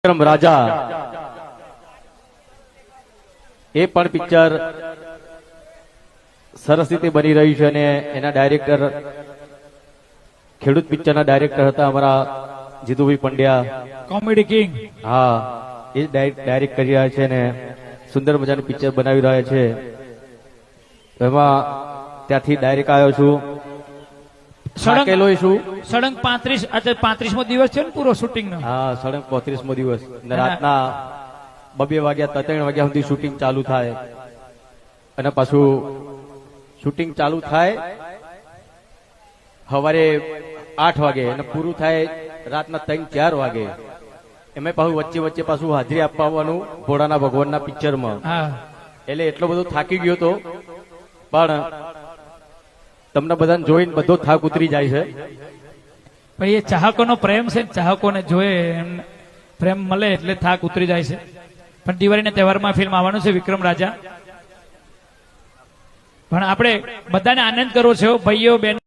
વિક્રમ રાજા એ પણ પિક્ચર સરસ રીતે બની રહ્યું છે અને એના ડાયરેક્ટર ખેડૂત પિક્ચરના ડાયરેક્ટર હતા અમારા જીતુભાઈ પંડ્યા, કોમેડી કિંગ. હા, એ ડાયરેક્ટ કરી રહ્યા છે અને સુંદર મજાનું પિક્ચર બનાવી રહ્યા છે. એમાં ત્યાંથી ડાયરેક્ટ આવ્યો છું. થાકેલો છું. સળંગ 35 આજે 35મો દિવસ છે ને પૂરો શૂટિંગ નો. હા, સળંગ 35મો દિવસ અને રાતના 2 વાગ્યા 3 વાગ્યા સુધી શૂટિંગ ચાલુ થાય અને પાછું શૂટિંગ ચાલુ થાય સવારે 8 વાગે અને પૂરું થાય રાતના 3-4 વાગે. એમાં પાછું વચ્ચે વચ્ચે પાછું હાજરી આપવાનું ભોળાના ભગવાનના પિક્ચરમાં. એટલે એટલો બધો થાકી ગયો હતો, પણ તમને બધાને જોઈને બધો થાક ઉતરી જાય છે. ભાઈ એ ચાહકોનો પ્રેમ છે, ચાહકોને જોયે પ્રેમ મળે એટલે થાક ઉતરી જાય છે. પણ દિવાળીના તહેવારમાં ફિલ્મ આવવાનું છે વિક્રમ રાજા. પણ આપણે બધાને આનંદ કરવો છે ભાઈઓ બહેનો.